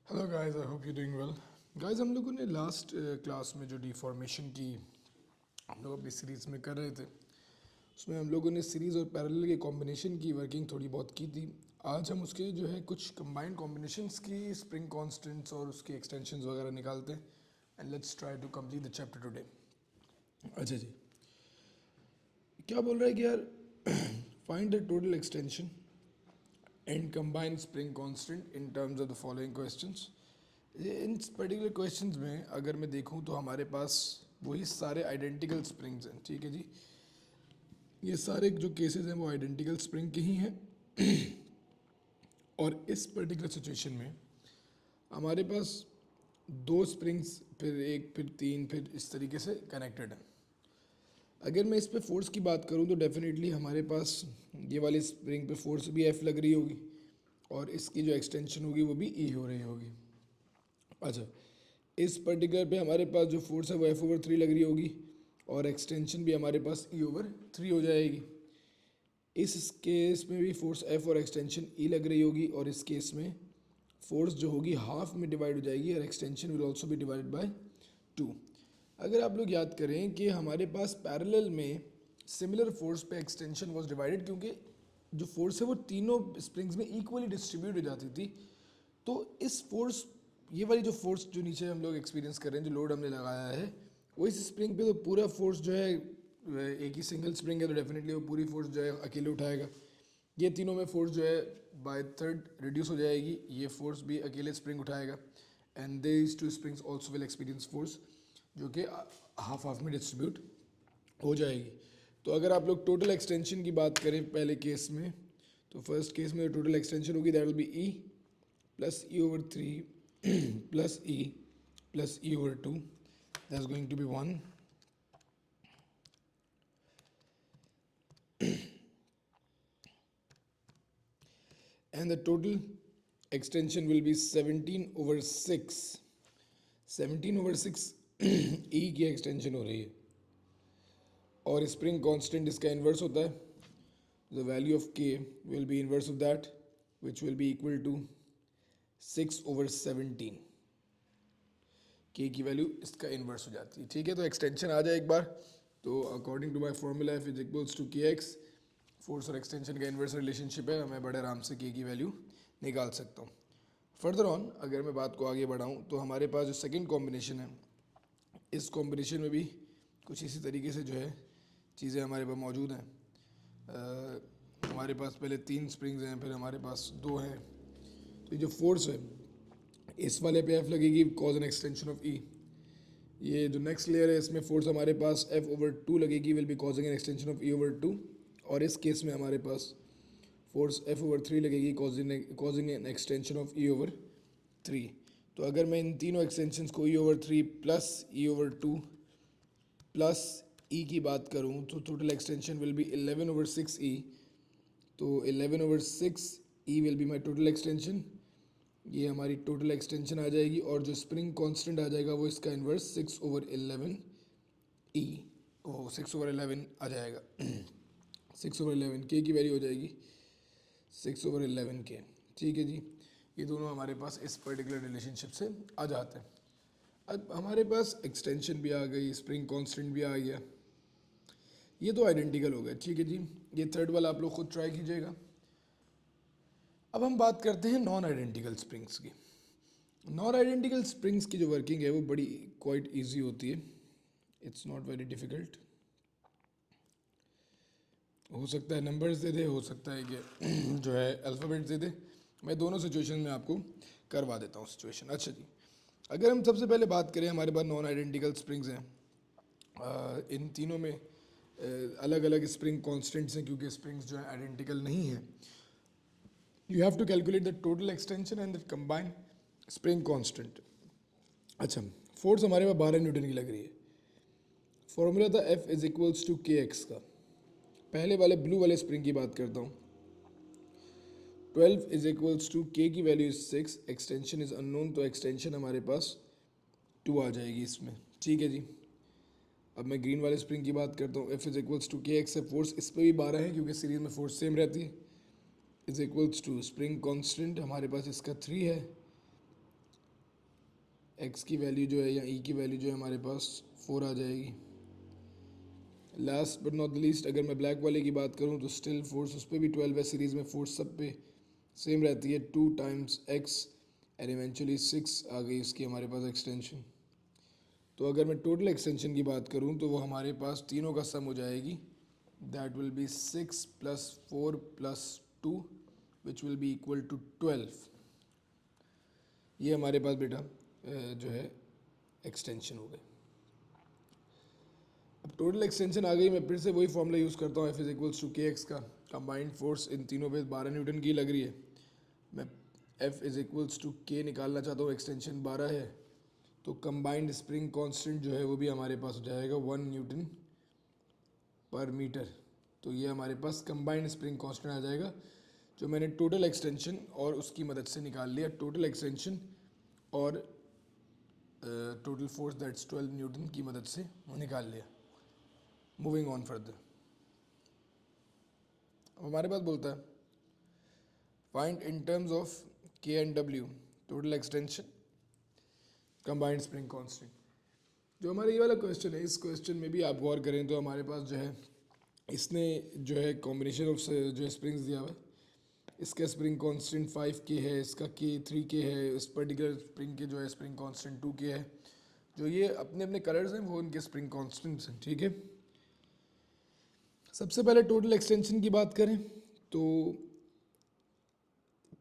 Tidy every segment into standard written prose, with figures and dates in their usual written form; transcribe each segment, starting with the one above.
Hello guys, I hope you doing well. Guys, हम लोगों ने लास्ट क्लास में जो डिफॉर्मेशन की हम लोग अपनी सीरीज़ में कर रहे थे, उसमें हम लोगों ने सीरीज़ और पैरेलल के कॉम्बिनेशन की वर्किंग थोड़ी बहुत की थी। आज हम उसके जो है कुछ कंबाइंड कॉम्बिनेशंस की स्प्रिंग कांस्टेंट्स और उसकी एक्सटेंशंस वगैरह निकालते हैं and let's try to complete the chapter today. अच्छा जी, क्या बोल रहा है कि यार find the total extension and combine spring constant in terms of the following questions। In particular questions में अगर मैं देखूं तो हमारे पास वही सारे आइडेंटिकल स्प्रिंग्स हैं। ठीक है जी, ये सारे जो केसेस हैं वो आइडेंटिकल स्प्रिंग के ही हैं। और इस पर्टिकुलर सिचुएशन में हमारे पास दो स्प्रिंग्स, फिर एक, फिर तीन, फिर इस तरीके से कनेक्टेड हैं। अगर मैं इस पे फोर्स की बात करूं तो डेफिनेटली हमारे पास ये वाली स्प्रिंग पे फोर्स भी एफ लग रही होगी और इसकी जो एक्सटेंशन होगी वो भी ई हो रही होगी। अच्छा, इस पर्टिकुलर पे हमारे पास जो फोर्स है वो एफ ओवर थ्री लग रही होगी और एक्सटेंशन भी हमारे पास ई ओवर थ्री हो जाएगी। इस केस में भी फोर्स एफ और एक्सटेंशन ई लग रही होगी और इस केस में फोर्स जो होगी हाफ में डिवाइड हो जाएगी और extension will also be divided by two. अगर आप लोग याद करें कि हमारे पास पैरेलल में सिमिलर फोर्स पे एक्सटेंशन वाज डिवाइडेड, क्योंकि जो फोर्स है वो तीनों स्प्रिंग्स में इक्वली डिस्ट्रीब्यूट हो जाती थी। तो इस फोर्स, ये वाली जो फोर्स जो नीचे हम लोग एक्सपीरियंस कर रहे हैं, जो लोड हमने लगाया है वो इस स्प्रिंग पे, तो पूरा फोर्स जो है, एक ही सिंगल स्प्रिंग है तो डेफिनेटली वो पूरी फोर्स जो है अकेले उठाएगा। ये तीनों में फोर्स जो है बाय थर्ड रिड्यूस हो जाएगी, ये फोर्स भी अकेले स्प्रिंग उठाएगा and these two springs also will experience force जो कि हाफ हाफ में डिस्ट्रीब्यूट हो जाएगी। तो अगर आप लोग टोटल एक्सटेंशन की बात करें पहले केस में, तो फर्स्ट केस में टोटल एक्सटेंशन होगी that will be E plus E over three plus E over two, that's going to be one. And the total extension will be 17 over 6। 17 over 6 ई की extension हो रही है और spring constant इसका inverse होता है। The value of K will be inverse of that which will be equal to 6 over 17। के की वैल्यू इसका इन्वर्स हो जाती है। ठीक है, तो एक्सटेंशन आ जाए एक बार, तो according to my formula F is equals to K X, force और एक्सटेंशन का इन्वर्स रिलेशनशिप है, मैं बड़े आराम से के की वैल्यू निकाल सकता हूँ। फर्दर ऑन अगर मैं बात को आगे बढ़ाऊँ तो हमारे पास जो सेकंड कॉम्बिनेशन है, इस कॉम्बिनेशन में भी कुछ इसी तरीके से जो है चीज़ें हमारे पास मौजूद हैं। हमारे पास पहले तीन स्प्रिंग्स हैं, फिर हमारे पास दो हैं। तो ये जो फोर्स है इस वाले पे एफ लगेगी cause an extension of E. ये जो नेक्स्ट लेयर है इसमें फोर्स हमारे पास एफ ओवर टू लगेगी, will be causing an extension of E over two. और इस केस में हमारे पास फोर्स एफ ओवर थ्री लगेगी causing an extension of E over three. तो अगर मैं इन तीनों एक्सटेंशंस को E over three plus E over two plus E की बात करूं तो total extension will be 11 over six E. तो 11 over six E will be my total extension, ये हमारी टोटल एक्सटेंशन आ जाएगी। और जो स्प्रिंग कांस्टेंट आ जाएगा वो इसका इन्वर्स 6 ओवर 11 ई, वो 6 ओवर 11 आ जाएगा। 6 ओवर 11 के की वैल्यू हो जाएगी 6 ओवर 11 के। ठीक है जी, ये दोनों हमारे पास इस पर्टिकुलर रिलेशनशिप से आ जाते हैं। अब हमारे पास एक्सटेंशन भी आ गई, स्प्रिंग कांस्टेंट भी आ गया, ये तो आइडेंटिकल हो गए। ठीक है जी, ये थर्ड वाला आप लोग खुद ट्राई कीजिएगा। अब हम बात करते हैं नॉन आइडेंटिकल स्प्रिंग्स की। नॉन आइडेंटिकल स्प्रिंग्स की जो वर्किंग है वो बड़ी क्वाइट इजी होती है, इट्स नॉट वेरी डिफ़िकल्ट। हो सकता है नंबर्स दे दे, हो सकता है कि जो है अल्फ़ाबेट दे दे, मैं दोनों सिचुएशन में आपको करवा देता हूँ सिचुएशन। अच्छा जी, अगर हम सबसे पहले बात करें, हमारे पास नॉन आइडेंटिकल स्प्रिंग्स हैं। इन तीनों में अलग अलग स्प्रिंग कॉन्स्टेंट्स हैं, क्योंकि स्प्रिंग्स जो है आइडेंटिकल नहीं है। You have to calculate the total extension and the combined spring constant. अच्छा, फोर्स हमारे पास 12 न्यूटन की लग रही है। फॉर्मूला था F is equals to K x का। पहले वाले ब्लू वाले स्प्रिंग की बात करता हूँ। 12 इज इक्वल्स टू के की value is 6, extension is unknown, तो एक्सटेंशन हमारे पास 2 आ जाएगी इसमें। ठीक है जी, अब मैं ग्रीन वाले स्प्रिंग की बात करता हूँ। F is equals to K x है, फोर्स इस पर भी 12 है क्योंकि सीरीज में फोर्स सेम रहती है। Is equals to spring constant हमारे पास इसका 3 है एक्स की वैल्यू जो है या ई की वैल्यू जो है हमारे पास 4 आ जाएगी। लास्ट बट नॉट लीस्ट अगर मैं ब्लैक वाले की बात करूँ तो स्टिल फोर्स उस पर भी 12 है, सीरीज़ में फोर्स सब पे सेम रहती है, 2 टाइम्स एक्स एंड इवेंचुअली 6 आ गई इसकी हमारे पास एक्सटेंशन। तो अगर मैं टोटल एक्सटेंशन की बात करूँ तो वो हमारे पास तीनों का सम हो जाएगी, that will be 6 + 4 + 2 which will be equal to 12। ये हमारे पास बेटा जो है एक्सटेंशन हो गए। अब टोटल एक्सटेंशन आ गई, मैं फिर से वही फॉर्मूला यूज़ करता हूँ, F=KX का। कंबाइंड फोर्स इन तीनों पे 12 न्यूटन की लग रही है, मैं F=K निकालना चाहता हूँ, एक्सटेंशन 12 है, तो कंबाइंड स्प्रिंग कांस्टेंट जो है वो भी हमारे पास हो जाएगा 1 न्यूटन पर मीटर। तो ये हमारे पास कंबाइंड स्प्रिंग कांस्टेंट आ जाएगा, जो मैंने टोटल एक्सटेंशन और उसकी मदद से निकाल लिया। टोटल एक्सटेंशन और टोटल फोर्स दैट्स 12 न्यूटन की मदद से वो निकाल लिया। मूविंग ऑन फर्दर, हमारे पास बोलता है फाइंड इन टर्म्स ऑफ के and W total extension combined spring constant. जो हमारा ये वाला क्वेश्चन है, इस क्वेश्चन में भी आप गौर करें तो हमारे पास जो है इसने जो है कॉम्बिनेशन ऑफ जो है स्प्रिंग्स दिया हुआ है। इसका स्प्रिंग कांस्टेंट 5K है, इसका K 3K है, इस पर्टिकुलर स्प्रिंग के जो है स्प्रिंग कांस्टेंट 2K है। जो ये अपने अपने कलर्स हैं वो उनके स्प्रिंग कांस्टेंट्स हैं, ठीक है। सबसे पहले टोटल एक्सटेंशन की बात करें तो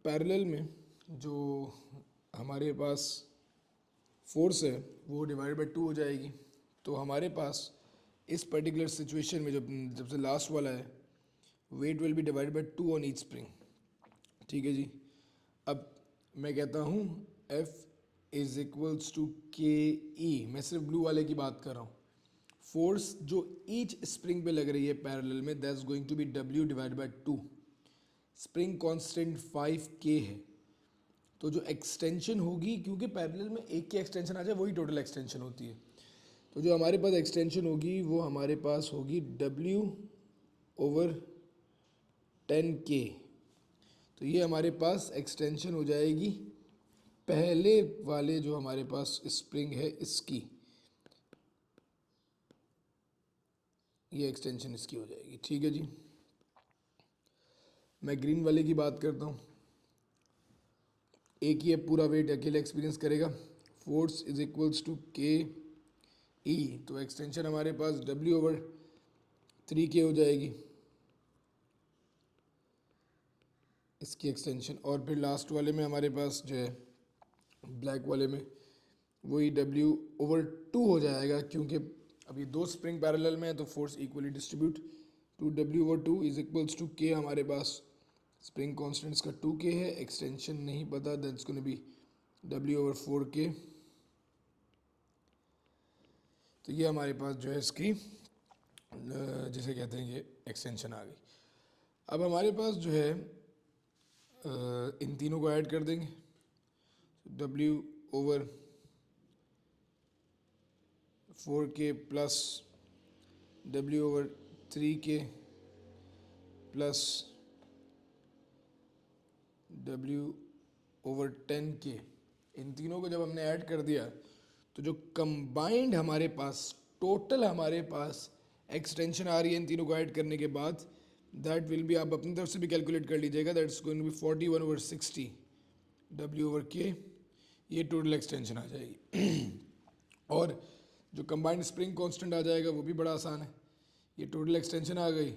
पैरेलल में जो हमारे पास फोर्स है वो डिवाइड बाई 2 हो जाएगी। तो हमारे पास इस पर्टिकुलर सिचुएशन में जब से लास्ट वाला है, weight will be divide by 2 on each spring, ठीक है जी। अब मैं कहता हूँ F=KE, मैं सिर्फ ब्लू वाले की बात कर रहा हूँ। फोर्स जो ईच स्प्रिंग पे लग रही है पैरेलल में, that's going to be W divide by 2। Spring constant 5K है, तो जो एक्सटेंशन होगी, क्योंकि पैरेलल में एक की एक्सटेंशन आ जाए वही टोटल एक्सटेंशन होती है, तो जो हमारे पास एक्सटेंशन होगी वो हमारे पास होगी W/10K। तो ये हमारे पास एक्सटेंशन हो जाएगी पहले वाले जो हमारे पास स्प्रिंग है इसकी, ये एक्सटेंशन इसकी हो जाएगी, ठीक है जी। मैं ग्रीन वाले की बात करता हूँ, एक ही पूरा वेट अकेले एक्सपीरियंस करेगा। फोर्स K E, तो एक्सटेंशन हमारे पास W/3K हो जाएगी इसकी एक्सटेंशन। और फिर लास्ट वाले में हमारे पास जो है ब्लैक वाले में वही W/2 हो जाएगा, क्योंकि अभी दो स्प्रिंग पैरेलल में है तो force equally distribute, to W/2 = K। हमारे पास स्प्रिंग कॉन्स्टेंट्स का 2K है, एक्सटेंशन नहीं पता, दैट्स गोना बी W/4K। तो ये हमारे पास जो है इसकी जिसे कहते हैं ये एक्सटेंशन आ गई। अब हमारे पास जो है इन तीनों को ऐड कर देंगे, W/4K plus W/3K plus W/10K। इन तीनों को जब हमने ऐड कर दिया तो जो कंबाइंड हमारे पास टोटल हमारे पास एक्सटेंशन आ रही है इन तीनों को ऐड करने के बाद, दैट विल बी, आप अपनी तरफ से भी कैलकुलेट कर लीजिएगा, that's going to be 41/60 W/K। ये टोटल एक्सटेंशन आ जाएगी। और जो कंबाइंड स्प्रिंग कांस्टेंट आ जाएगा वो भी बड़ा आसान है, ये टोटल एक्सटेंशन आ गई।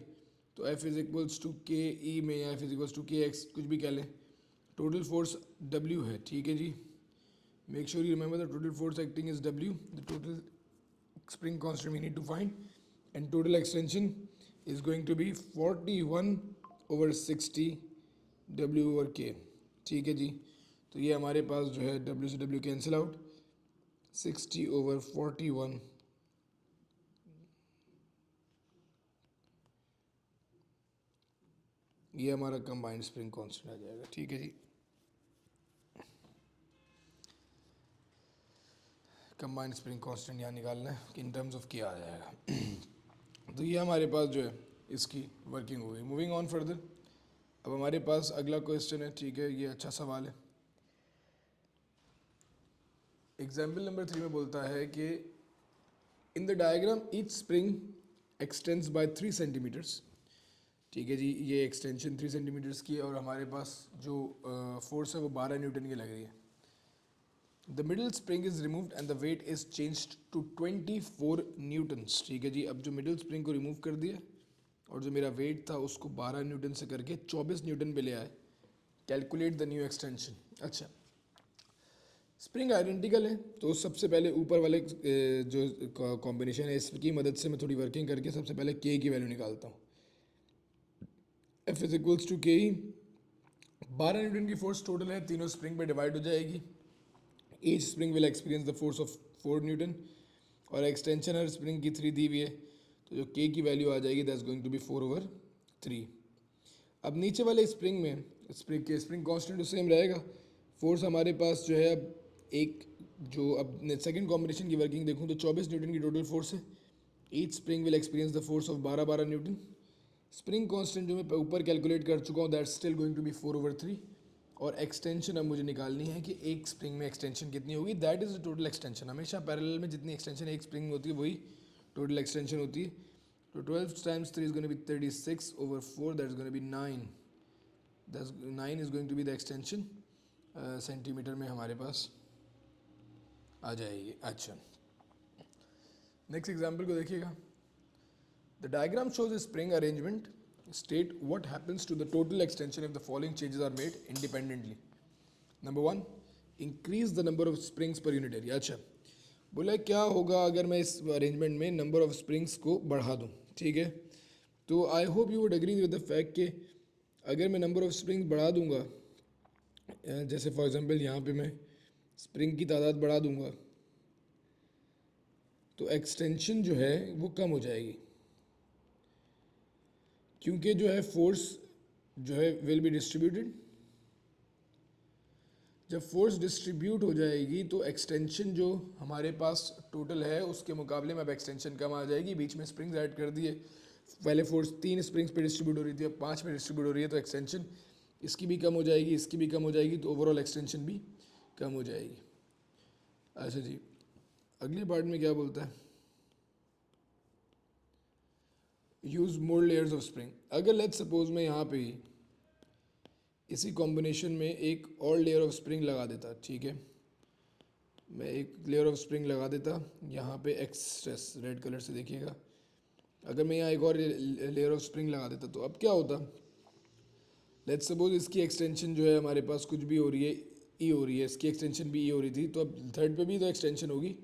तो F=KE में या F=KX कुछ भी कह लें, टोटल फोर्स W है, ठीक है जी। Make sure you remember the total force acting is W, the total spring constant we need to find, and total extension is going to be 41/60 W/K, ठीक है जी। तो ये हमारे पास जो है W से W कैंसिल आउट, 60/41, ये हमारा कंबाइंड स्प्रिंग कांस्टेंट आ जाएगा, ठीक है जी। कंबाइंड स्प्रिंग कांस्टेंट यहाँ निकालना है कि इन टर्म्स ऑफ क्या आ जाएगा। तो ये हमारे पास जो है इसकी वर्किंग हो गई। मूविंग ऑन फर्दर, अब हमारे पास अगला क्वेश्चन है, ठीक है, ये अच्छा सवाल है। एग्जाम्पल नंबर 3 में बोलता है कि in the diagram each spring extends by 3 centimetres. ठीक है जी, ये एक्सटेंशन 3 सेंटीमीटर्स की है और हमारे पास जो फोर्स है वो 12 न्यूटन की लग रही है। The middle spring is removed and the weight is changed to 24 newtons. ठीक है जी, अब जो मिडिल स्प्रिंग को रिमूव कर दिया और जो मेरा वेट था उसको 12 न्यूटन से करके 24 न्यूटन पे ले आए। Calculate the new extension. अच्छा, स्प्रिंग आइडेंटिकल है तो सबसे पहले ऊपर वाले जो कॉम्बिनेशन है इसकी मदद से मैं थोड़ी वर्किंग करके सबसे पहले के की वैल्यू निकालता हूँ। F is equals to K E. 12 Newton की फोर्स टोटल है, तीनों स्प्रिंग पे डिवाइड हो जाएगी। Each spring will experience the force of 4 Newton और एक्सटेंशन हर स्प्रिंग की 3 दी हुई है, तो जो के की वैल्यू आ जाएगी दैट्स गोइंग टू बी 4/3। अब नीचे वाले स्प्रिंग में स्प्रिंग कांस्टेंट तो सेम रहेगा। फोर्स हमारे पास जो है अब एक जो अब सेकंड कॉम्बिनेशन की वर्किंग देखूं तो 24 न्यूटन की टोटल फोर्स है। Each spring will experience the force of 12 newton. Spring constant जो मैं ऊपर कैलकुलेट कर चुका हूँ that's still going to be 4/3। और एक्सटेंशन अब मुझे निकालनी है कि एक स्प्रिंग में एक्सटेंशन कितनी होगी, that is the total extension. हमेशा पैरेलल में जितनी एक्सटेंशन एक स्प्रिंग में होती है वही टोटल एक्सटेंशन होती है। तो 12 times 3 is going to be 36/4, that's going to be 9. That's 9 is going to be the extension centimetre में हमारे पास आ जाएगी। अच्छा, नेक्स्ट एग्जाम्पल को देखिएगा। The diagram shows a spring arrangement. State what happens to the total extension if the following changes are made independently. Number 1, increase the number of springs per unit area. अच्छा, बोला क्या होगा अगर मैं इस arrangement में नंबर ऑफ स्प्रिंग्स को बढ़ा दूं। ठीक है, तो I hope you would agree with the fact कि अगर मैं नंबर ऑफ स्प्रिंग्स बढ़ा दूंगा, जैसे फॉर एग्जांपल यहाँ पे मैं स्प्रिंग की तादाद बढ़ा दूंगा तो एक्सटेंशन जो है वो कम हो जाएगी, क्योंकि जो है फोर्स जो है विल बी डिस्ट्रीब्यूटेड। जब फोर्स डिस्ट्रीब्यूट हो जाएगी तो एक्सटेंशन जो हमारे पास टोटल है उसके मुकाबले में अब एक्सटेंशन कम आ जाएगी। बीच में स्प्रिंग्स ऐड कर दिए, पहले फोर्स 3 स्प्रिंग्स पे डिस्ट्रीब्यूट हो रही थी, अब 5 पे डिस्ट्रीब्यूट हो रही है, तो एक्सटेंशन इसकी भी कम हो जाएगी, इसकी भी कम हो जाएगी, तो ओवरऑल एक्सटेंशन भी कम हो जाएगी। अच्छा जी, अगले पार्ट में क्या बोलता है, use more layers of spring. अगर लेट्स सपोज मैं यहाँ पे ही इसी कॉम्बिनेशन में एक और लेयर ऑफ स्प्रिंग लगा देता। ठीक है, मैं एक लेयर ऑफ स्प्रिंग लगा देता यहाँ पे एक्सेस रेड कलर से देखिएगा। अगर मैं यहाँ एक और लेयर ऑफ स्प्रिंग लगा देता तो अब क्या होता, लेट्स सपोज इसकी एक्सटेंशन जो है हमारे पास कुछ भी हो रही है, ई हो रही है, इसकी एक्सटेंशन भी ई हो रही थी, तो अब थर्ड पे भी तो एक्सटेंशन होगी।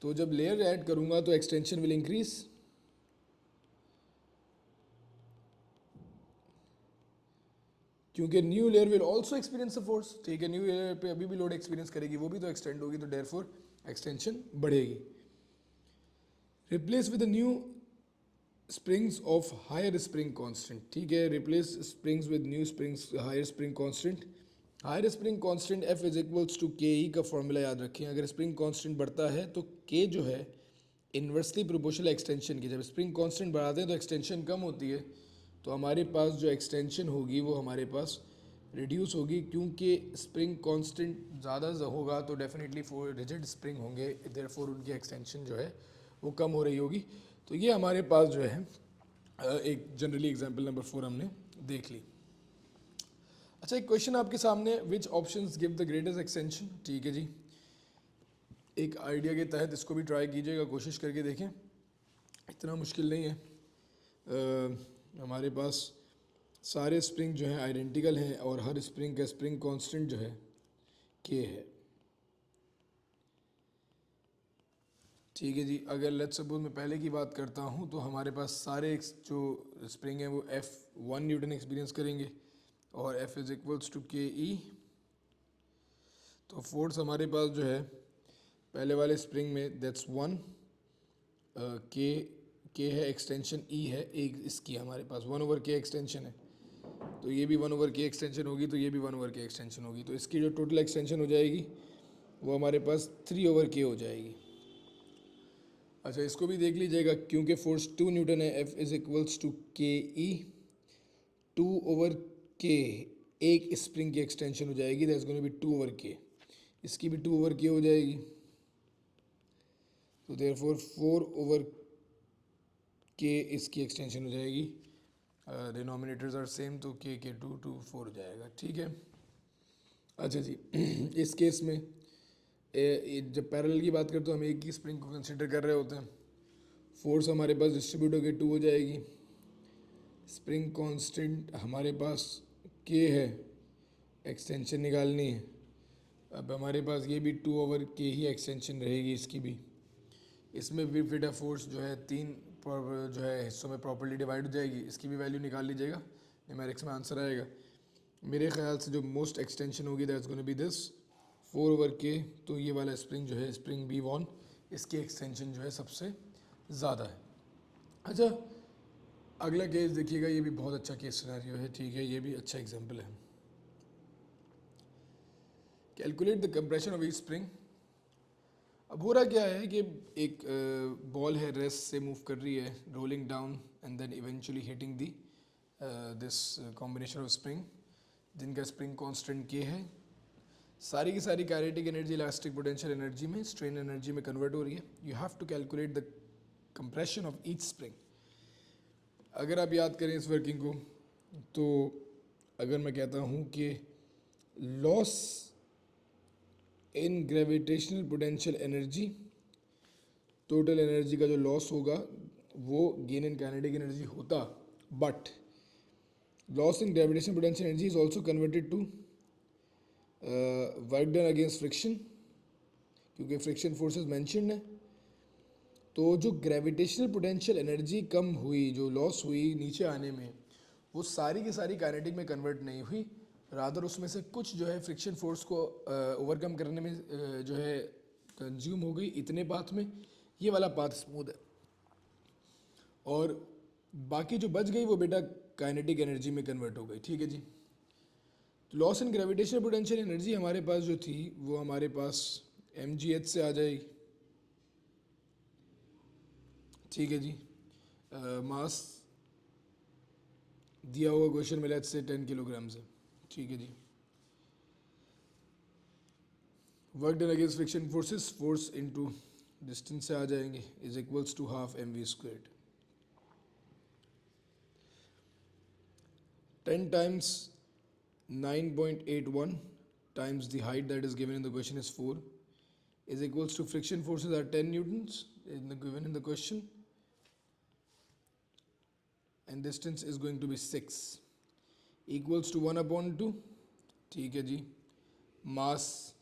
तो जब लेयर ऐड करूँगा तो एक्सटेंशन विल इंक्रीज, क्योंकि new layer will also experience a force. ठीक है, न्यू लेयर पे अभी भी लोड एक्सपीरियंस करेगी, वो भी तो एक्सटेंड होगी, तो देयरफॉर एक्सटेंशन बढ़ेगी। Replace with new springs of higher spring constant. ठीक है, replace springs with new springs higher spring constant. Higher spring constant F is equals to K E का फॉर्मूला याद रखें। अगर स्प्रिंग कांस्टेंट बढ़ता है तो के जो है इन्वर्सली प्रोपोर्शनल एक्सटेंशन की। जब स्प्रिंग कांस्टेंट बढ़ाते हैं तो एक्सटेंशन कम होती है, तो हमारे पास जो एक्सटेंशन होगी वो हमारे पास रिड्यूस होगी, क्योंकि स्प्रिंग कांस्टेंट ज़्यादा होगा तो डेफिनेटली रिजिड स्प्रिंग होंगे, देयरफॉर उनकी एक्सटेंशन जो है वो कम हो रही होगी। तो ये हमारे पास जो है एक जनरली एग्जांपल नंबर 4 हमने देख ली। अच्छा, एक क्वेश्चन आपके सामने, which options give the greatest extension. ठीक है जी, एक आइडिया के तहत इसको भी ट्राई कीजिएगा, कोशिश करके देखें, इतना मुश्किल नहीं है। हमारे पास सारे स्प्रिंग जो हैं आइडेंटिकल हैं और हर स्प्रिंग का स्प्रिंग कांस्टेंट जो है के है। ठीक है जी, अगर लेट्स सपोज मैं पहले की बात करता हूँ तो हमारे पास सारे जो स्प्रिंग हैं वो F1 न्यूटन एक्सपीरियंस करेंगे और F is equals to K ई। तो फोर्स हमारे पास जो है पहले वाले स्प्रिंग में दैट्स 1, के है, एक्सटेंशन ई है, एक इसकी हमारे पास 1/k एक्सटेंशन है, तो ये भी 1/k एक्सटेंशन होगी, तो ये भी 1/k एक्सटेंशन होगी, तो इसकी जो टोटल एक्सटेंशन हो जाएगी वो हमारे पास 3/k हो जाएगी। अच्छा, इसको भी देख लीजिएगा, क्योंकि फोर्स 2 न्यूटन है, F is equals to K E. 2/k एक स्प्रिंग की एक्सटेंशन हो जाएगी, that's going to B 2/k। इसकी भी 2/k हो जाएगी, तो देयरफॉर 4/k इसकी एक्सटेंशन हो जाएगी। डिनोमिनेटर्स आर सेम, तो k 2 हो जाएगा, ठीक है। अच्छा जी, इस केस में जब पैरेलल की बात करते हो हम एक ही स्प्रिंग को कंसिडर कर रहे होते हैं। फोर्स हमारे पास डिस्ट्रीब्यूट होकर 2 हो जाएगी। स्प्रिंग कांस्टेंट हमारे पास k है, एक्सटेंशन निकालनी है। अब हमारे पास ये भी 2/k ही एक्सटेंशन रहेगी इसकी भी। इसमें भी फिट फोर्स जो है 3 जो है हिस्सों में प्रॉपर्ली डिवाइड हो जाएगी। इसकी भी वैल्यू निकाल लीजिएगा, न्यूमेरिक्स में आंसर आएगा। मेरे ख्याल से जो मोस्ट एक्सटेंशन होगी that's gonna be this 4/k। तो ये वाला स्प्रिंग जो है स्प्रिंग B1, इसकी एक्सटेंशन जो है सबसे ज़्यादा है। अच्छा, अगला केस देखिएगा, ये भी बहुत अच्छा केस सिनेरियो है, ठीक है, ये भी अच्छा एग्जांपल है। Calculate the compression of each spring. अब हो रहा क्या है कि एक बॉल है, रेस्ट से मूव कर रही है, rolling down and then eventually hitting the this combination of spring, जिनका स्प्रिंग कांस्टेंट k है। सारी की सारी kinetic energy elastic potential energy में, स्ट्रेन एनर्जी में कन्वर्ट हो रही है। You have to calculate the compression of each spring. अगर आप याद करें इस वर्किंग को, तो अगर मैं कहता हूँ कि loss in gravitational potential energy, total energy का जो लॉस होगा वो गेन इन काइनेटिक एनर्जी होता, but loss in gravitational potential energy is also converted to work done against friction, क्योंकि फ्रिक्शन फोर्सेस मेंशन्ड है। तो जो ग्रेविटेशनल पोटेंशियल एनर्जी कम हुई, जो लॉस हुई नीचे आने में, वो सारी की सारी काइनेटिक में कन्वर्ट नहीं हुई, रादर उसमें से कुछ जो है फ्रिक्शन फोर्स को ओवरकम करने में जो है कंज्यूम हो गई इतने पाथ में। ये वाला पाथ स्मूथ है, और बाकी जो बच गई वो बेटा काइनेटिक एनर्जी में कन्वर्ट हो गई, ठीक है जी। Loss in gravitational potential energy हमारे पास जो थी वो हमारे पास mgh से आ जाएगी, ठीक है जी। मास दिया हुआ क्वेश्चन में लेट्स से 10 किलोग्राम से, ठीक है जी। Work done against friction forces, force into distance से आ जाएंगे, is equals to half mv²। 10 times 9.81 times the height that is given in the question is 4 is equals to friction forces are 10 newtons given in the question, and distance is going to be 6 equals to 1/2, ठीक है जी। mass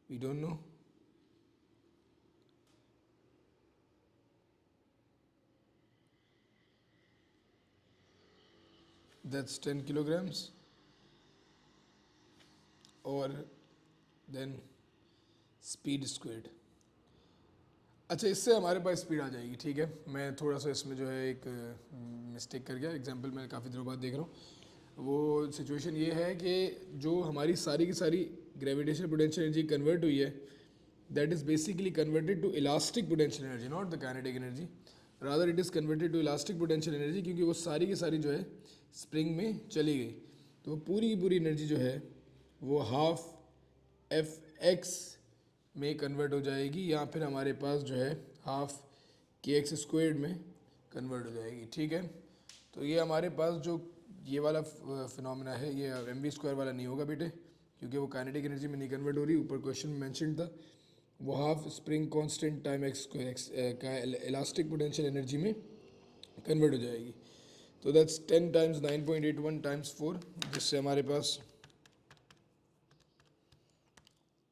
we don't know, that's 10 kilograms, और then speed squared। अच्छा, इससे हमारे पास speed आ जाएगी, ठीक है। मैं थोड़ा सा इसमें जो है एक मिस्टेक कर गया, एग्जांपल मैं काफ़ी दिनों बाद देख रहा हूँ। वो सिचुएशन ये है कि जो हमारी सारी की सारी ग्रेविटेशनल पोटेंशियल एनर्जी कन्वर्ट हुई है, that is basically converted to elastic potential energy, not the kinetic energy, rather it is converted to elastic potential energy, क्योंकि वो सारी की सारी जो है स्प्रिंग में चली गई। तो वो पूरी की पूरी एनर्जी जो है वो हाफ Fx में कन्वर्ट हो जाएगी, या फिर हमारे पास जो है हाफ kx² में कन्वर्ट हो जाएगी, ठीक है। तो ये हमारे पास जो ये वाला फिनोमेना है, ये mv² वाला नहीं होगा बेटे, क्योंकि वो काइनेटिक एनर्जी में नहीं कन्वर्ट हो रही। ऊपर क्वेश्चन में मैंशन था वो half spring constant time x² का इलास्टिक पोटेंशियल एनर्जी में कन्वर्ट हो जाएगी। तो दैट्स 10 times 9.81 times 4, जिससे हमारे पास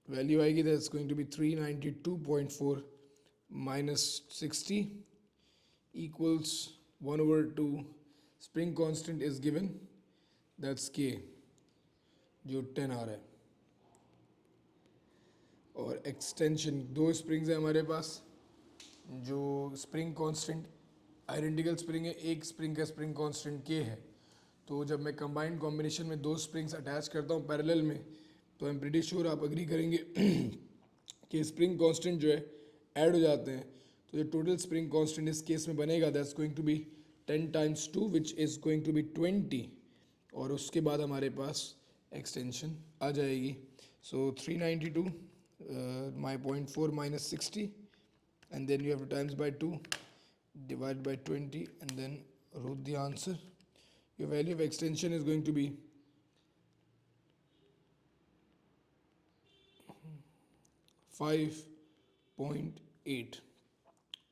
वैल्यू आएगी that's going to be 392.4 minus 60 equals 1/2। Spring constant is given that's k, जो 10 आ रहा है, और एक्सटेंशन 2 स्प्रिंग्स हैं हमारे पास। जो स्प्रिंग कांस्टेंट आइडेंटिकल स्प्रिंग है, एक स्प्रिंग का स्प्रिंग कांस्टेंट k है। तो जब मैं कंबाइंड कॉम्बिनेशन में 2 स्प्रिंग्स अटैच करता हूँ पैरेलल में, तो आई एम प्रीटी श्योर आप अग्री करेंगे कि स्प्रिंग कांस्टेंट जो है ऐड हो जाते हैं। तो जो टोटल स्प्रिंग कांस्टेंट इस केस में बनेगा that's going to be 10 times 2 which is going to be 20, और उसके बाद हमारे पास एक्सटेंशन आ जाएगी। So 392, my 0.4 minus 60, and then you have to times by 2, divide by 20, and then root the answer. Your value of extension is going to be 5.8,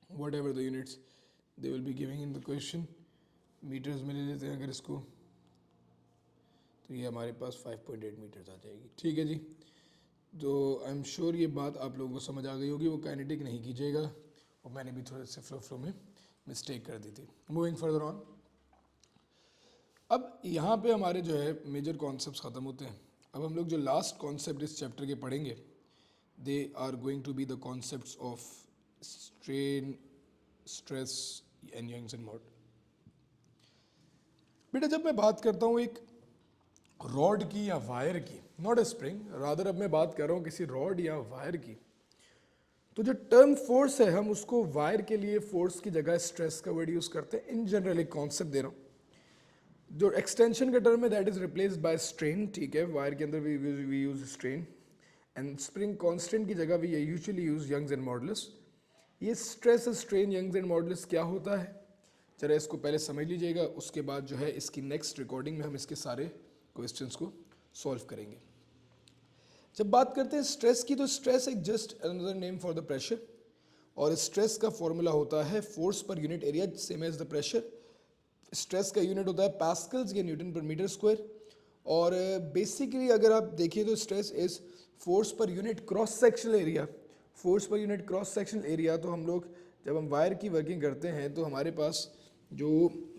whatever the units they will be giving in the question. Metres में ले लेते हैं अगर इसको, तो ये हमारे पास 5.8 metres आ जाएगी। ठीक है जी, तो आई एम श्योर ये बात आप लोगों को समझ आ गई होगी। वो काइनेटिक नहीं कीजिएगा, और मैंने भी थोड़े से फ्लो में मिस्टेक कर दी थी। मूविंग फर्दर ऑन, अब यहाँ पे हमारे जो है मेजर कॉन्सेप्ट्स ख़त्म होते हैं। अब हम लोग जो लास्ट कॉन्सेप्ट इस चैप्टर के पढ़ेंगे, they are going to be the concepts of strain, stress and Young's and mod. बेटा जब मैं बात करता हूँ एक रॉड की या वायर की, नॉट ए स्प्रिंग, रादर अब मैं बात कर रहा हूँ किसी रॉड या वायर की, तो जो टर्म फोर्स है हम उसको वायर के लिए फोर्स की जगह स्ट्रेस का वर्ड यूज करते हैं। इन जनरल एक कॉन्सेप्ट दे रहा हूँ, जो एक्सटेंशन का टर्म है that is replaced by strain. ठीक है, वायर के अंदर we use strain, and spring constant की जगह we usually use Young's and modulus. ये stress, strain, Young's and modulus क्या होता है, जरा इसको पहले समझ लीजिएगा, उसके बाद जो है इसकी नेक्स्ट रिकॉर्डिंग में हम इसके सारे क्वेश्चंस को सॉल्व करेंगे। जब बात करते हैं स्ट्रेस की, तो स्ट्रेस एक just another name for the pressure, और स्ट्रेस का फॉर्मूला होता है force per unit area, same as the pressure. Stress का यूनिट होता है पास्कल्स या न्यूटन पर मीटर स्क्वायर, और बेसिकली अगर आप देखिए तो stress is force per unit cross sectional area. Force per unit cross sectional area, तो हम लोग जब हम वायर की वर्किंग करते हैं तो हमारे पास जो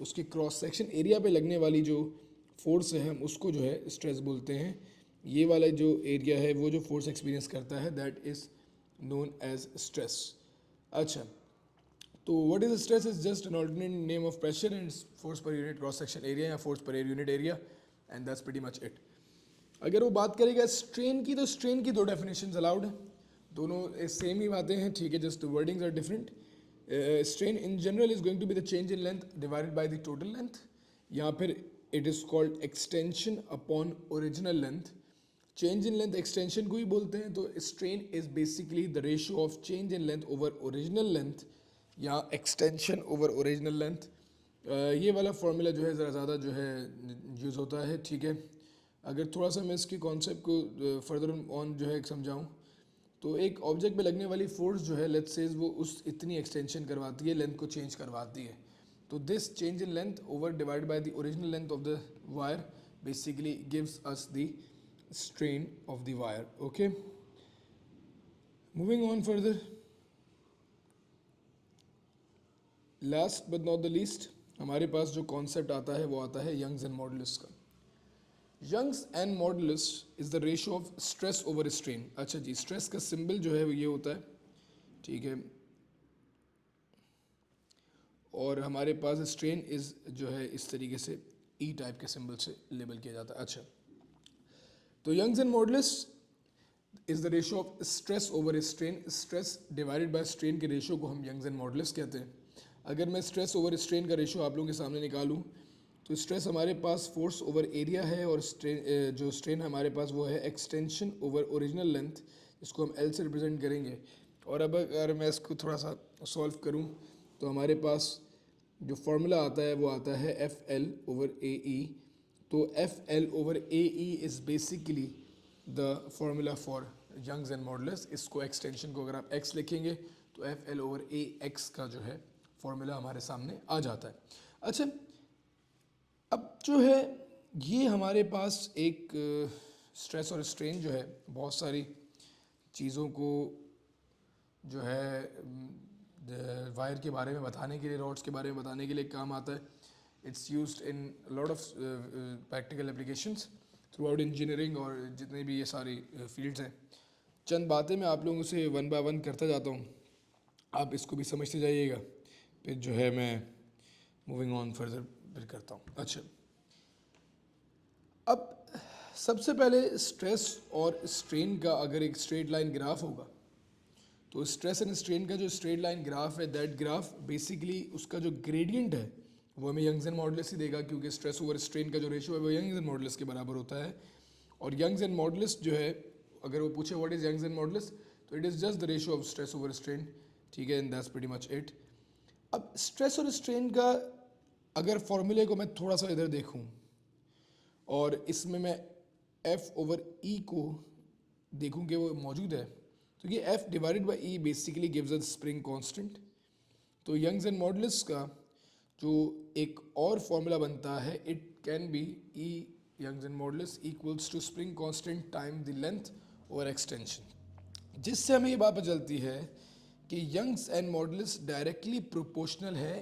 उसके क्रॉस सेक्शन एरिया पे लगने वाली जो फोर्स है हम उसको जो है स्ट्रेस बोलते हैं। ये वाला जो एरिया है वो जो फोर्स एक्सपीरियंस करता है that is known as stress. अच्छा, तो what is stress is just an alternate name of pressure and force per unit cross section area या force per unit area, and that's pretty much it. अगर वो बात करेगा strain की, तो strain की दो डेफिनेशंस अलाउड हैं, दोनों सेम ही बातें हैं। ठीक है, just wordings are different. Strain in general is going to be the change in length divided by the total length, या फिर it is called extension upon original length. Change in length extension को ही बोलते हैं, तो strain is basically the ratio of change in length over original length या extension over original length. ये वाला फॉर्मूला जो है ज़रा ज़्यादा जो है यूज़ होता है। ठीक है, अगर थोड़ा सा मैं इसके कॉन्सेप्ट को फर्दर ऑन जो है समझाऊँ, तो एक ऑब्जेक्ट पे लगने वाली फोर्स जो है लेट्स से वो उस इतनी एक्सटेंशन करवाती है, लेंथ को चेंज करवाती है, तो this change in length over divide by the original length of the wire basically gives us the strain of the wire. Okay, moving on further, last but not the least हमारे पास जो concept आता है वो आता है Young's and modulus का। Young's and modulus is the ratio of stress over strain. अच्छा जी, स्ट्रेस का सिंबल जो है वो ये होता है, ठीक है, और हमारे पास स्ट्रेन इज जो है इस तरीके से ई टाइप के सिंबल से लेबल किया जाता है। अच्छा, तो Young's and modulus is the ratio of stress over strain. Stress divided by strain के रेशियो को हम यंग्स एंड मॉडुलस कहते हैं। अगर मैं स्ट्रेस ओवर स्ट्रेन का रेशियो आप लोगों के सामने निकालूं, तो स्ट्रेस हमारे पास फोर्स ओवर एरिया है, और स्ट्रेन जो स्ट्रेन हमारे पास वो है एक्सटेंशन ओवर ओरिजिनल लेंथ, इसको हम एल से रिप्रेजेंट करेंगे। और अब अगर मैं इसको थोड़ा सा सॉल्व करूँ, तो हमारे पास जो फॉर्मूला आता है वो आता है F L over A E. तो F L over A E is basically the formula for Young's and modulus. इसको एक्सटेंशन को अगर आप एक्स लिखेंगे तो F L over A X का जो है फॉर्मूला हमारे सामने आ जाता है। अच्छा, अब जो है ये हमारे पास एक स्ट्रेस और स्ट्रेन जो है बहुत सारी चीज़ों को जो है वायर के बारे में बताने के लिए, रॉड्स के बारे में बताने के लिए काम आता है। It's used in lot of practical applications through out engineering और जितने भी ये सारी फील्ड्स हैं। चंद बातें मैं आप लोगों से वन बाय वन करता जाता हूँ, आप इसको भी समझते जाइएगा, फिर जो है मैं मूविंग ऑन फर्दर फिर करता हूँ। अच्छा, अब सबसे पहले स्ट्रेस और स्ट्रेन का अगर एक स्ट्रेट लाइन ग्राफ होगा, तो स्ट्रेस एंड स्ट्रेन का जो स्ट्रेट लाइन ग्राफ है, दैट ग्राफ बेसिकली उसका जो ग्रेडियंट है वो हमें यंग्स एंड मॉडुलस ही देगा, क्योंकि स्ट्रेस ओवर स्ट्रेन का जो रेशियो है वो यंग्स एंड मॉडुलस के बराबर होता है। और यंग्स एंड मॉडुलस जो है अगर वो पूछे what is Young's and modulus, तो it is just the ratio of stress over strain, ठीक है, and that's pretty much it. अब स्ट्रेस और स्ट्रेन का अगर फॉर्मूले को मैं थोड़ा सा इधर देखूं और इसमें मैं F ओवर E को देखूं कि वो मौजूद है, तो ये F divided by E basically gives us spring constant. तो यंग्स एंड मॉडुलस का जो एक और फॉर्मूला बनता है, it can be E Young's and modulus equals to spring constant time the length और एक्सटेंशन, जिससे हमें ये बात पता चलती है कि Young's and modulus directly proportional है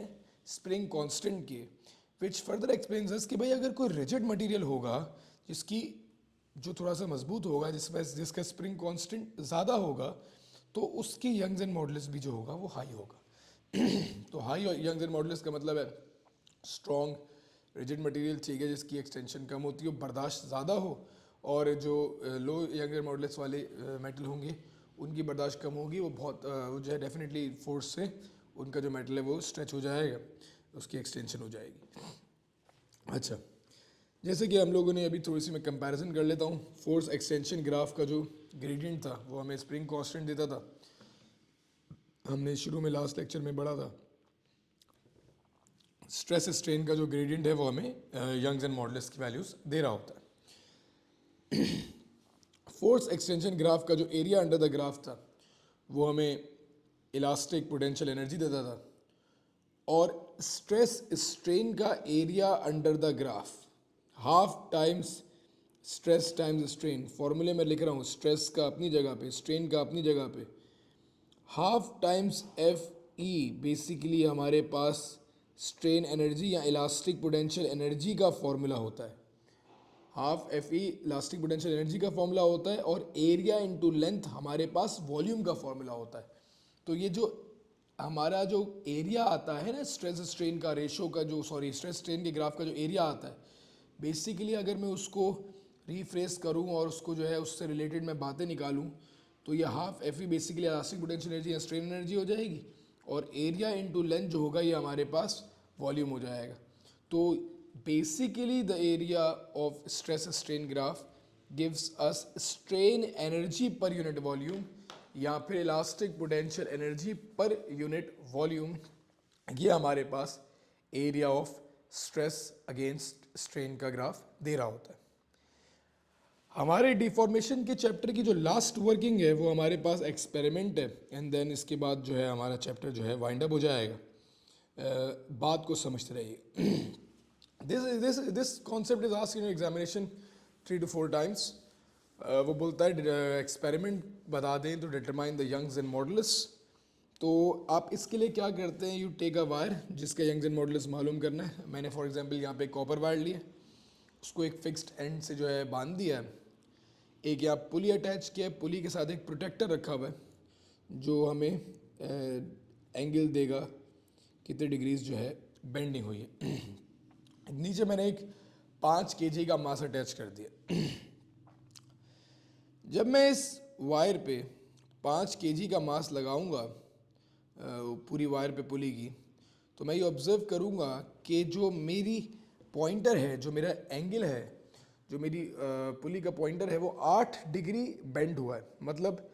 स्प्रिंग कांस्टेंट के, विच फर्दर एक्सप्लेन्स अस कि भाई अगर कोई रिजिड मटेरियल होगा जिसकी जो थोड़ा सा मजबूत होगा, जिसका स्प्रिंग कांस्टेंट ज़्यादा होगा, तो उसकी यंग्स एंड मॉडुलस भी जो होगा वो हाई होगा। तो हाई यंग्स एंड मॉडुलस का मतलब है स्ट्रॉन्ग रिजिड मटेरियल, ठीक है, जिसकी एक्सटेंशन कम होती हो, बर्दाश्त ज़्यादा हो, और जो लो यंग्स एंड मॉडुलस वाले मेटल होंगे उनकी बर्दाश्त कम होगी, वो बहुत वो जो है डेफिनेटली फोर्स से उनका जो मेटल है वो स्ट्रेच हो जाएगा, उसकी एक्सटेंशन हो जाएगी। अच्छा, जैसे कि हम लोगों ने अभी थोड़ी सी मैं कंपैरिजन कर लेता हूँ, फोर्स एक्सटेंशन ग्राफ का जो ग्रेडियंट था वो हमें स्प्रिंग कांस्टेंट देता था, हमने शुरू में लास्ट लेक्चर में पढ़ा था। स्ट्रेस स्ट्रेन का जो ग्रेडियंट है वो हमें यंग्स एंड मॉडुलस की वैल्यूज दे रहा होता है। फोर्स एक्सटेंशन ग्राफ का जो एरिया अंडर द ग्राफ था वो हमें इलास्टिक पोटेंशियल एनर्जी देता था, और स्ट्रेस स्ट्रेन का area under the graph half times stress times strain, फॉर्मूले में लिख रहा हूँ, स्ट्रेस का अपनी जगह पे, स्ट्रेन का अपनी जगह पे, half times F E basically हमारे पास स्ट्रेन एनर्जी या इलास्टिक पोटेंशियल एनर्जी का फॉर्मूला होता है। Half F E elastic potential energy का फॉर्मूला होता है, और एरिया इनटू लेंथ हमारे पास वॉल्यूम का फॉर्मूला होता है। तो ये जो हमारा जो एरिया आता है ना स्ट्रेस स्ट्रेन का रेशो का जो स्ट्रेस स्ट्रेन के ग्राफ का जो एरिया आता है, बेसिकली अगर मैं उसको रीफ्रेस करूं और उसको जो है उससे रिलेटेड मैं बातें निकालूं, तो ये half F E basically elastic potential energy या स्ट्रेन एनर्जी हो जाएगी, और एरिया इनटू लेंथ जो होगा ये हमारे पास वॉल्यूम हो जाएगा। तो basically the area of stress strain graph gives us strain energy per unit volume या फिर elastic potential energy per unit volume, ये हमारे पास area of stress against strain का ग्राफ दे रहा होता है। हमारे डिफॉर्मेशन के चैप्टर की जो लास्ट वर्किंग है वो हमारे पास एक्सपेरिमेंट है, एंड देन इसके बाद जो है हमारा चैप्टर जो है वाइंड अप हो जाएगा। बात को समझते रहिए। This concept is asked in examination 3 to 4 times। वो बोलता है एक्सपेरिमेंट बता दें तो determine the Young's and modulus. तो आप इसके लिए क्या करते हैं, यू टेक अ वायर जिसका यंग्स एंड मॉडुलस मालूम करना है। मैंने फॉर एग्जांपल यहाँ पे कॉपर वायर लिया, उसको एक फिक्स्ड एंड से जो है बांध दिया है, एक यहाँ पुली अटैच किया है, पुली के साथ एक प्रोटेक्टर रखा हुआ है जो हमें एंगल देगा कितने डिग्रीज जो है बेंडिंग हुई है। नीचे मैंने एक 5 kg का मास अटैच कर दिया। जब मैं इस वायर पे 5 kg का मास लगाऊंगा पूरी वायर पे पुली की, तो मैं ये ऑब्जर्व करूंगा कि जो मेरी पॉइंटर है, जो मेरा एंगल है, जो मेरी पुली का पॉइंटर है वो 8 डिग्री बेंड हुआ है। मतलब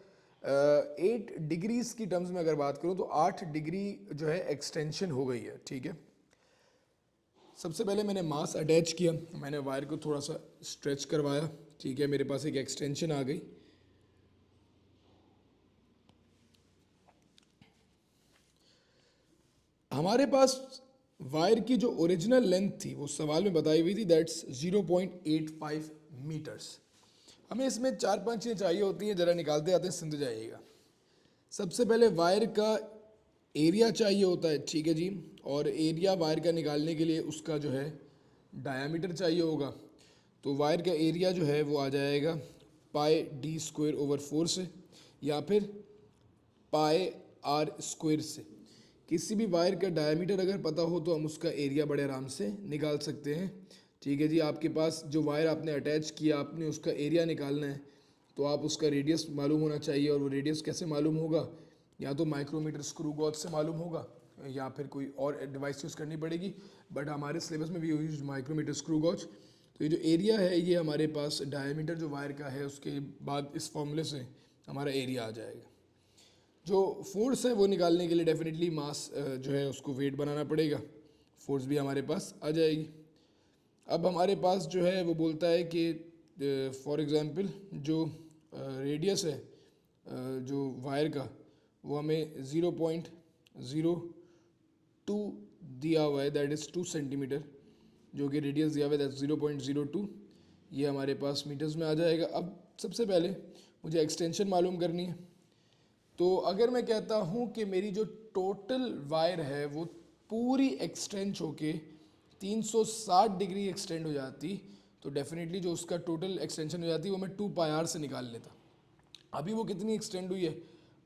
8 डिग्रीज की टर्म्स में अगर बात करूं तो 8 डिग्री जो है एक्सटेंशन हो गई है, ठीक है। सबसे पहले मैंने मास अटैच किया, मैंने वायर को थोड़ा सा स्ट्रेच करवाया, ठीक है, मेरे पास एक एक्सटेंशन आ गई। हमारे पास वायर की जो ओरिजिनल लेंथ थी वो सवाल में बताई हुई थी, दैट्स 0.85 मीटर्स। हमें इसमें 4-5 चीज़ें चाहिए होती हैं, ज़रा निकालते आते हैं, समझ जाइएगा। सबसे पहले वायर का एरिया चाहिए होता है, ठीक है जी, और एरिया वायर का निकालने के लिए उसका जो है डायामीटर चाहिए होगा। तो वायर का एरिया जो है वो आ जाएगा पाई डी स्क्वायर ओवर 4 से, या फिर पाई आर स्क्वायर से। किसी भी वायर का डायमीटर अगर पता हो तो हम उसका एरिया बड़े आराम से निकाल सकते हैं, ठीक है जी। आपके पास जो वायर आपने अटैच किया, आपने उसका एरिया निकालना है, तो आप उसका रेडियस मालूम होना चाहिए, और वो रेडियस कैसे मालूम होगा, या तो माइक्रोमीटर स्क्रू गॉज से मालूम होगा या फिर कोई और डिवाइस यूज़ करनी पड़ेगी, बट हमारे सिलेबस में भी यूज माइक्रोमीटर स्क्रू गॉज। तो ये जो एरिया है ये हमारे पास डायमीटर जो वायर का है उसके बाद इस फॉर्मूले से हमारा एरिया आ जाएगा। जो फोर्स है वो निकालने के लिए डेफिनेटली मास जो है उसको वेट बनाना पड़ेगा, फोर्स भी हमारे पास आ जाएगी। अब हमारे पास जो है वो बोलता है कि फॉर एग्ज़ाम्पल जो रेडियस है जो वायर का वो हमें 0.02 दिया हुआ है, दैट इज़ 2 सेंटीमीटर, जो कि रेडियस दिया हुआ है दैट 0.02, ये हमारे पास मीटर्स में आ जाएगा। अब सबसे पहले मुझे एक्सटेंशन मालूम करनी है। तो अगर मैं कहता हूँ कि मेरी जो टोटल वायर है वो पूरी एक्सटेंड होके 360 डिग्री एक्सटेंड हो जाती, तो डेफिनेटली जो उसका टोटल एक्सटेंशन हो जाती वो मैं 2πr से निकाल लेता। अभी वो कितनी एक्सटेंड हुई है,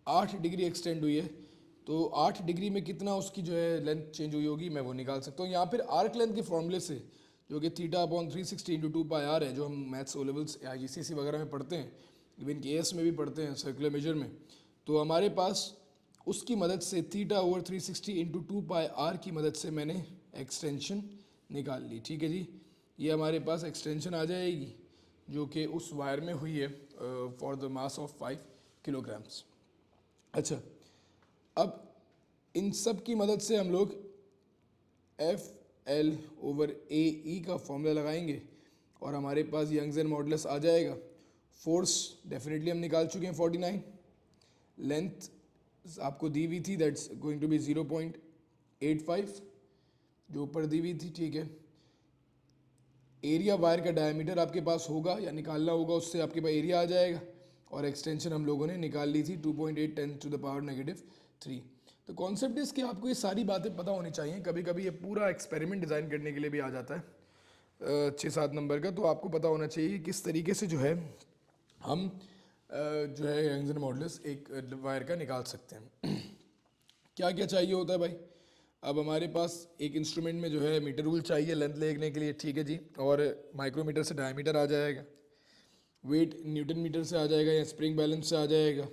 8 डिग्री एक्सटेंड हुई है, तो 8 डिग्री में कितना उसकी जो है लेंथ चेंज हुई होगी मैं वो निकाल सकता हूँ। यहाँ फिर आर्क लेंथ के फॉर्मूले से, जो कि θ/360 इंटू 2πr है, जो हम मैथ्स ओ लेवल्स या IGCSE वगैरह में पढ़ते हैं, इवन KS में भी पढ़ते हैं सर्कुलर मेजर में, तो हमारे पास उसकी मदद से θ/360 इंटू 2πr की मदद से मैंने एक्सटेंशन निकाल ली। ठीक है जी, ये हमारे पास एक्सटेंशन आ जाएगी जो कि उस वायर में हुई है for the mass of 5 kilograms. अच्छा, अब इन सब की मदद से हम लोग FL/AE का फॉर्मूला लगाएंगे और हमारे पास यंग्स एंड मॉडुलस आ जाएगा। फोर्स डेफिनेटली हम निकाल चुके हैं 49, लेंथ आपको दी हुई थी दैट्स गोइंग टू बी 0.85 जो ऊपर दी हुई थी। ठीक है, एरिया वायर का डायमीटर आपके पास होगा या निकालना होगा, उससे आपके पास एरिया आ जाएगा, और एक्सटेंशन हम लोगों ने निकाल ली थी 2.8 10⁻³ तो कॉन्सेप्ट इस कि आपको ये सारी बातें पता होनी चाहिए। कभी कभी ये पूरा एक्सपेरिमेंट डिज़ाइन करने के लिए भी आ जाता है 6-7 नंबर का, तो आपको पता होना चाहिए किस तरीके से जो है हम जो है यंग्स एंड मॉडुलस एक वायर का निकाल सकते हैं। क्या क्या चाहिए होता है भाई, अब हमारे पास एक इंस्ट्रूमेंट में जो है मीटर रूल चाहिए लेंथ लेने के लिए। ठीक है जी, और माइक्रोमीटर से डायमीटर आ जाएगा, वेट न्यूटन मीटर से आ जाएगा या स्प्रिंग बैलेंस से आ जाएगा,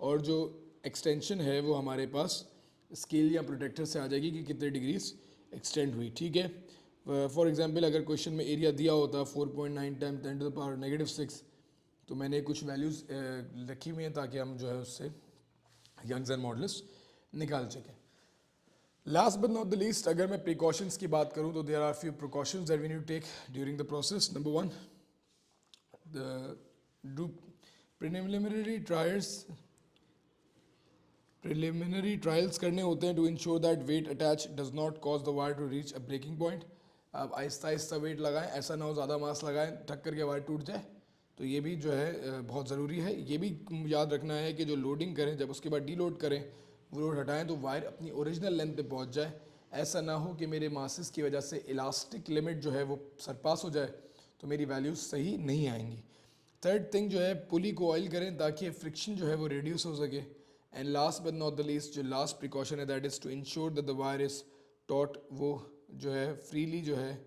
और जो एक्सटेंशन है वो हमारे पास स्केल या प्रोटेक्टर से आ जाएगी कि कितने डिग्रीज एक्सटेंड हुई। ठीक है, फॉर एग्जांपल अगर क्वेश्चन में एरिया दिया होता 4.9 टाइम 10⁻⁻⁶, तो मैंने कुछ वैल्यूज़ रखी हुई हैं ताकि हम जो है उससे यंग्स एंड मॉडुलस निकाल सकें। Last but not the least, अगर मैं प्रिकॉशंस की बात करूं तो there are few precautions that we need to take during the process. Number 1, do preliminary trials करने होते हैं to ensure that weight attach does not cause the wire to reach a breaking point. आप आहिस्ता आहिस्ता wait लगाएं, ऐसा ना हो ज़्यादा मास लगाएं ठक करके वायर टूट जाए, तो ये भी जो है बहुत ज़रूरी है। ये भी याद रखना है कि जो लोडिंग करें जब उसके बाद डीलोड करें, वो लोड हटाएं तो वायर अपनी ओरिजिनल लेंथ पे पहुंच जाए। ऐसा ना हो कि मेरे मासेस की वजह से इलास्टिक लिमिट जो है वो सरपास हो जाए, तो मेरी वैल्यूज सही नहीं आएंगी। थर्ड थिंग जो है, पुली को ऑयल करें ताकि फ्रिक्शन जो है वो रिड्यूस हो सके। And last but not the least, जो लास्ट प्रिकॉशन है that is to ensure that the wire is taut, वो जो है फ्रीली जो है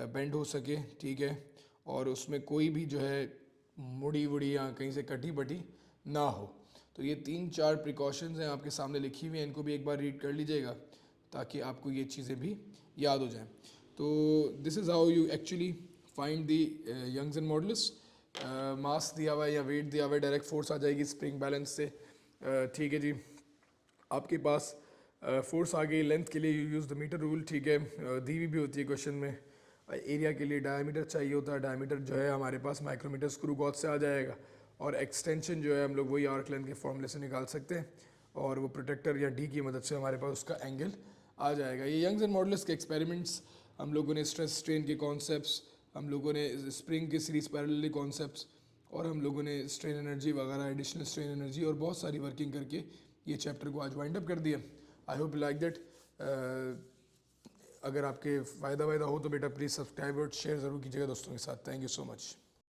बेंड हो सके। ठीक है, और उसमें कोई भी जो है मुड़ी वुड़ी या कहीं से कटी बटी ना हो। तो ये 3-4 प्रिकॉशंस हैं आपके सामने लिखी हुई हैं, इनको भी एक बार रीड कर लीजिएगा ताकि आपको ये चीज़ें भी याद हो जाएं। तो this is how you actually find the Young's and modulus. Mass दिया हुआ है या वेट दिया हुआ है, डायरेक्ट फोर्स आ जाएगी स्प्रिंग बैलेंस से। ठीक है जी, आपके पास फोर्स आ गई, लेंथ के लिए you use the metre rule. ठीक है, दी हुई भी होती है क्वेश्चन में। एरिया के लिए डायमीटर चाहिए होता है, डायमीटर जो है हमारे पास माइक्रोमीटर स्क्रू गॉज से आ जाएगा, और एक्सटेंशन जो है हम लोग वही आर्क लेंथ के फॉर्मूले से निकाल सकते हैं, और वो प्रोटेक्टर या डी की मदद से हमारे पास उसका एंगल आ जाएगा। ये यंग्स एंड मॉडुलस के एक्सपेरिमेंट्स, हम लोगों ने स्ट्रेस स्ट्रेन के कॉन्सेप्ट्स, हम लोगों ने स्प्रिंग के सीरीज पैरेलल कॉन्सेप्ट्स, और हम लोगों ने स्ट्रेन एनर्जी वगैरह, एडिशनल स्ट्रेन एनर्जी और बहुत सारी वर्किंग करके ये चैप्टर को आज वाइंड अप कर दिया। I hope like that. अगर आपके फ़ायदा हो तो बेटा प्लीज़ सब्सक्राइब और शेयर ज़रूर कीजिएगा दोस्तों के साथ। Thank you so much.